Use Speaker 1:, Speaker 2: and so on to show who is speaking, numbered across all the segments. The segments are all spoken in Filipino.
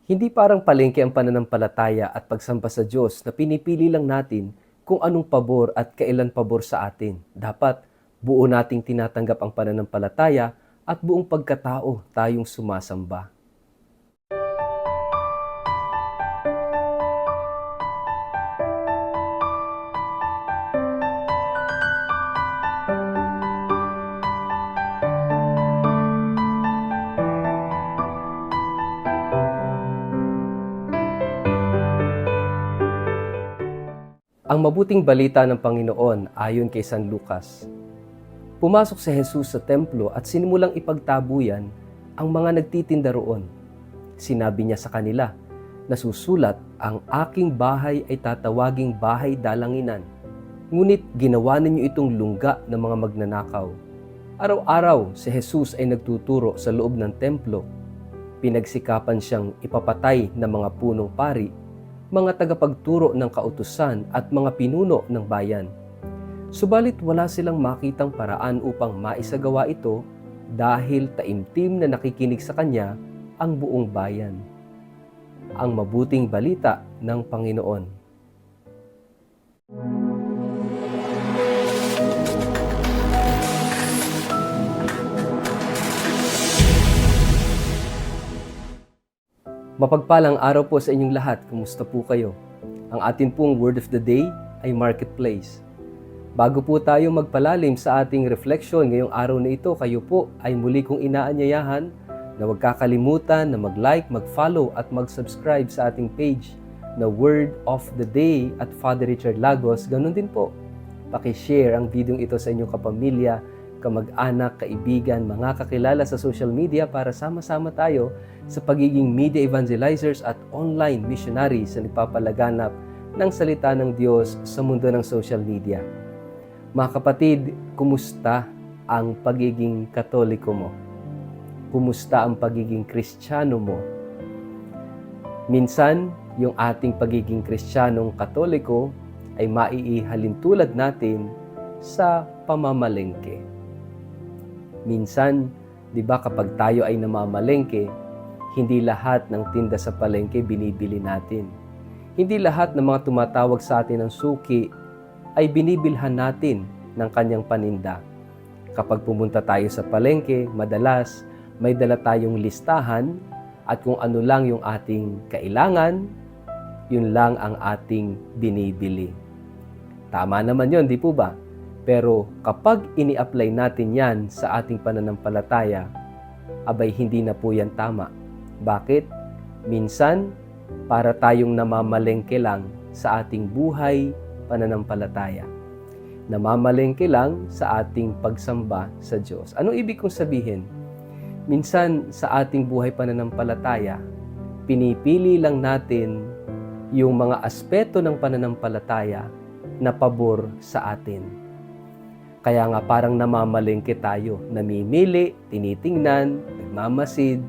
Speaker 1: Hindi parang palengke ang pananampalataya at pagsamba sa Diyos na pinipili lang natin kung anong pabor at kailan pabor sa atin. Dapat buo nating tinatanggap ang pananampalataya at buong pagkatao tayong sumasamba. Ang mabuting balita ng Panginoon ayon kay San Lucas. Pumasok si Jesus sa templo at sinimulang ipagtabuyan ang mga nagtitinda roon. Sinabi niya sa kanila, "Nasusulat, ang aking bahay ay tatawaging bahay dalanginan. Ngunit ginawa ninyo itong lungga ng mga magnanakaw." Araw-araw si Jesus ay nagtuturo sa loob ng templo. Pinagsikapan siyang ipapatay ng mga punong pari, mga tagapagturo ng kautusan at mga pinuno ng bayan. Subalit wala silang makitang paraan upang maisagawa ito dahil taimtim na nakikinig sa kanya ang buong bayan. Ang mabuting balita ng Panginoon. Mapagpalang araw po sa inyong lahat. Kumusta po kayo? Ang atin pong word of the day ay marketplace. Bago po tayo magpalalim sa ating reflection ngayong araw na ito, kayo po ay muli kong inaanyayahan na huwag kakalimutan na mag-like, mag-follow at mag-subscribe sa ating page na Word of the Day at Father Richard Lagos. Ganun din po, paki-share ang video ito sa inyong kapamilya, kamag-anak, kaibigan, mga kakilala sa social media para sama-sama tayo sa pagiging media evangelizers at online missionaries na nagpapalaganap ng salita ng Diyos sa mundo ng social media. Mga kapatid, kumusta ang pagiging Katoliko mo? Kumusta ang pagiging Kristiyano mo? Minsan, yung ating pagiging Kristiyanong Katoliko ay maiihalin tulad natin sa pamamalengke. Minsan, di ba kapag tayo ay namamalengke, hindi lahat ng tinda sa palengke binibili natin. Hindi lahat ng mga tumatawag sa atin ng suki ay binibilhan natin ng kanyang paninda. Kapag pumunta tayo sa palengke, madalas may dala tayong listahan at kung ano lang yung ating kailangan, yun lang ang ating binibili. Tama naman yun, di po ba? Pero kapag ini-apply natin yan sa ating pananampalataya, abay hindi na po yan tama. Bakit? Minsan, para tayong namamalengke lang sa ating buhay pananampalataya. Namamalengke lang sa ating pagsamba sa Diyos. Anong ibig kong sabihin? Minsan sa ating buhay pananampalataya, pinipili lang natin yung mga aspeto ng pananampalataya na pabor sa atin. Kaya nga parang namamalengke tayo, namimili, tinitingnan, nagmamasid,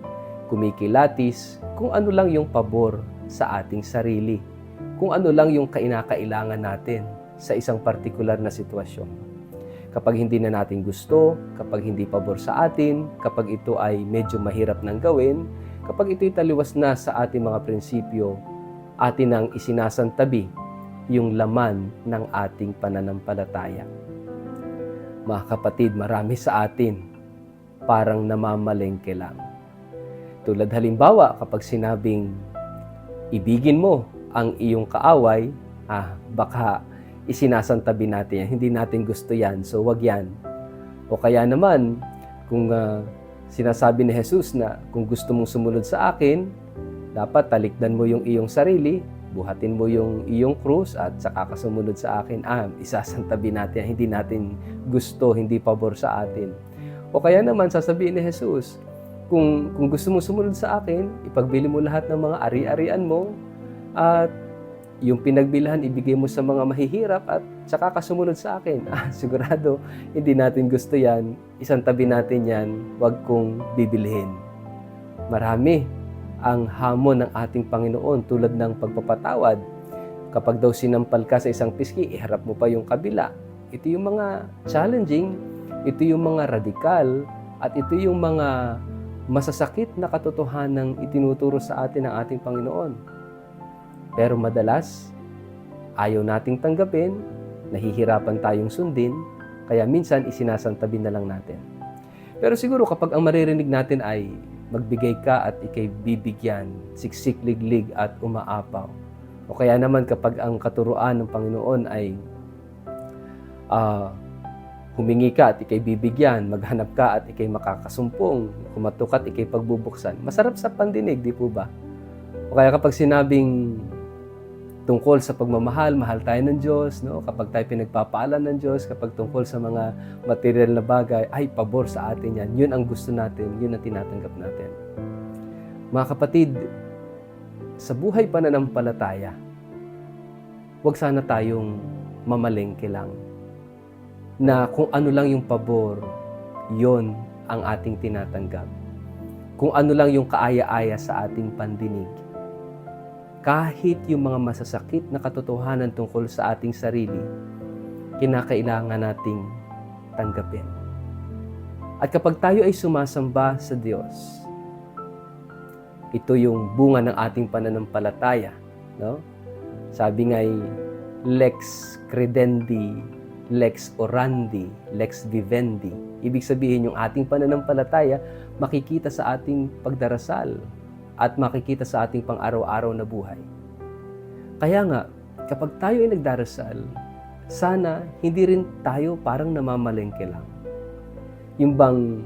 Speaker 1: kumikilatis, kung ano lang yung pabor sa ating sarili, kung ano lang yung kinakailangan natin sa isang partikular na sitwasyon. Kapag hindi na natin gusto, kapag hindi pabor sa atin, kapag ito ay medyo mahirap nang gawin, kapag ito'y taliwas na sa ating mga prinsipyo, atin ang isinasantabi yung laman ng ating pananampalataya. Mga kapatid, marami sa atin parang namamalengke lang. Tulad halimbawa, kapag sinabing ibigin mo ang iyong kaaway, baka isinasantabi natin yan. Hindi natin gusto yan, so wag yan. O kaya naman, kung sinasabi ni Jesus na kung gusto mong sumunod sa akin, dapat talikdan mo yung iyong sarili, buhatin mo yung iyong krus at saka ka sumunod sa akin. Isasantabi natin, hindi natin gusto, hindi pabor sa atin. O kaya naman sasabihin ni Jesus, kung gusto mo sumunod sa akin, ipagbili mo lahat ng mga ari-arian mo at yung pinagbilhan ibigay mo sa mga mahihirap at saka ka sumunod sa akin. Sigurado hindi natin gusto yan, isantabi natin yan, wag kong bibilhin. Marami ang hamon ng ating Panginoon tulad ng pagpapatawad. Kapag daw sinampal ka sa isang piski, iharap mo pa yung kabila. Ito yung mga challenging, ito yung mga radikal, at ito yung mga masasakit na katotohanang itinuturo sa atin ng ating Panginoon. Pero madalas, ayaw nating tanggapin, nahihirapan tayong sundin, kaya minsan isinasantabi na lang natin. Pero siguro kapag ang maririnig natin ay magbigay ka at ikay bibigyan, siksik, liglig at umaapaw. O kaya naman kapag ang katuruan ng Panginoon ay humingi ka at ikay bibigyan, maghanap ka at ikay makakasumpong, kumatok at ikay pagbubuksan. Masarap sa pandinig, di po ba? O kaya kapag sinabing tungkol sa pagmamahal, mahal tayo ng Diyos, no? Kapag tayo pinagpapaalam ng Diyos, kapag tungkol sa mga material na bagay, ay pabor sa atin yan. Yun ang gusto natin, yun ang tinatanggap natin. Mga kapatid, sa buhay pananampalataya, huwag sana tayong mamalengke lang na kung ano lang yung pabor, yon ang ating tinatanggap. Kung ano lang yung kaaya-aya sa ating pandinig. Kahit yung mga masasakit na katotohanan tungkol sa ating sarili, kinakailangan nating tanggapin. At kapag tayo ay sumasamba sa Diyos, ito yung bunga ng ating pananampalataya, no? Sabi nga'y lex credendi, lex orandi, lex vivendi. Ibig sabihin yung ating pananampalataya makikita sa ating pagdarasal at makikita sa ating pang-araw-araw na buhay. Kaya nga, kapag tayo ay nagdarasal, sana hindi rin tayo parang namamalengke lang. Yung bang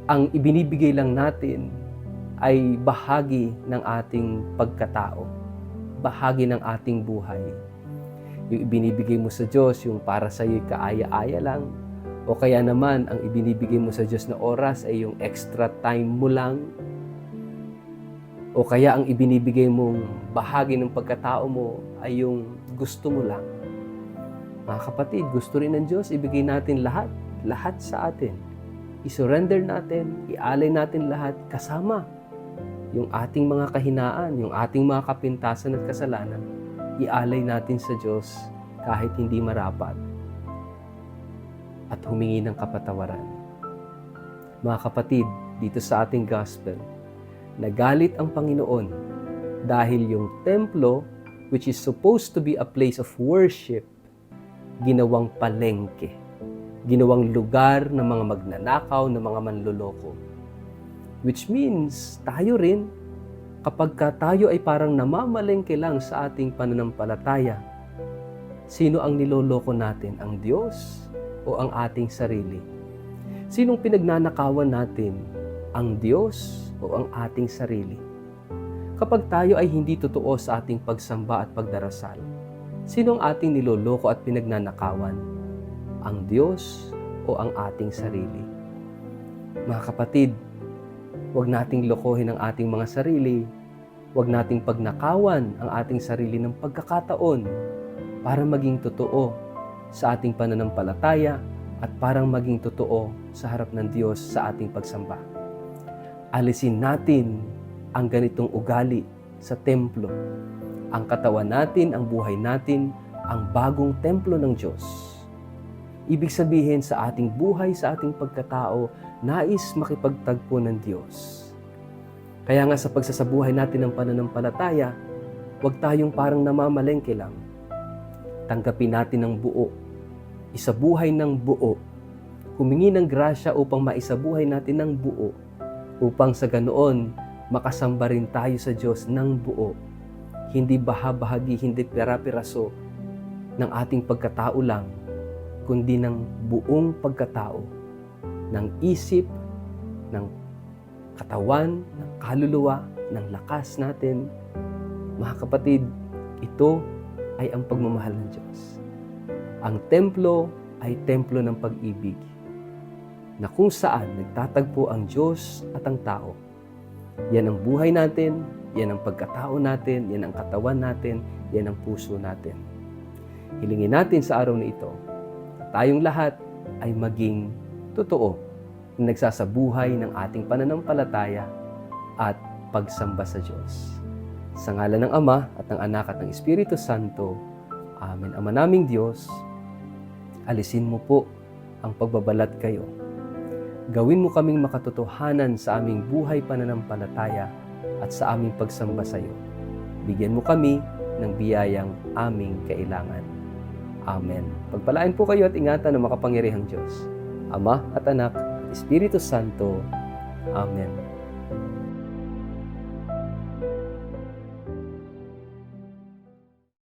Speaker 1: ang ibinibigay lang natin ay bahagi ng ating pagkatao, bahagi ng ating buhay. Yung ibinibigay mo sa Diyos, yung para sa iyo kaaya-aya lang, o kaya naman ang ibinibigay mo sa Diyos na oras ay yung extra time mo lang, o kaya ang ibinibigay mong bahagi ng pagkatao mo ay yung gusto mo lang. Mga kapatid, gusto rin ng Diyos, ibigay natin lahat sa atin. I-surrender natin, ialay natin lahat kasama yung ating mga kahinaan, yung ating mga kapintasan at kasalanan, ialay natin sa Diyos kahit hindi marapat at humingi ng kapatawaran. Mga kapatid, dito sa ating gospel, nagalit ang Panginoon dahil yung templo, which is supposed to be a place of worship, ginawang palengke, ginawang lugar ng mga magnanakaw, ng mga manloloko. Which means, tayo rin, kapag tayo ay parang namamalengke lang sa ating pananampalataya, sino ang niloloko natin? Ang Diyos o ang ating sarili? Sinong pinagnanakawan natin? Ang Diyos o ang ating sarili? Kapag tayo ay hindi totoo sa ating pagsamba at pagdarasal, sino ang ating niloloko at pinagnanakawan? Ang Diyos o ang ating sarili? Mga kapatid, huwag nating lokohin ang ating mga sarili. Huwag nating pagnakawan ang ating sarili ng pagkakataon para maging totoo sa ating pananampalataya at parang maging totoo sa harap ng Diyos sa ating pagsamba. Alisin natin ang ganitong ugali sa templo. Ang katawan natin, ang buhay natin, ang bagong templo ng Diyos. Ibig sabihin sa ating buhay, sa ating pagkatao, nais makipagtagpo ng Diyos. Kaya nga sa pagsasabuhay natin ng pananampalataya, huwag tayong parang namamalengke lang. Tanggapin natin ng buo, isabuhay ng buo, humingi ng grasya upang maisabuhay natin ng buo, upang sa ganoon makasamba rin tayo sa Diyos ng buo, hindi baha-bahagi, hindi pira-piraso ng ating pagkatao lang, kundi ng buong pagkatao, ng isip, ng katawan, ng kaluluwa, ng lakas natin. Mga kapatid, ito ay ang pagmamahal ng Diyos. Ang templo ay templo ng pag-ibig, na kung saan nagtatagpo ang Diyos at ang tao. Yan ang buhay natin, yan ang pagkatao natin, yan ang katawan natin, yan ang puso natin. Hilingin natin sa araw na ito, tayong lahat ay maging totoo na nagsasabuhay ng ating pananampalataya at pagsamba sa Diyos. Sa ngalan ng Ama at ng Anak at ng Espiritu Santo, Amen. Ama naming Diyos, alisin mo po ang pagbabalat kayo Gawin mo kaming makatotohanan sa aming buhay pananampalataya at sa aming pagsamba sa iyo. Bigyan mo kami ng biyayang aming kailangan. Amen. Pagpalain po kayo at ingatan ng makapangyarihang Diyos, Ama at Anak at Espiritu Santo. Amen.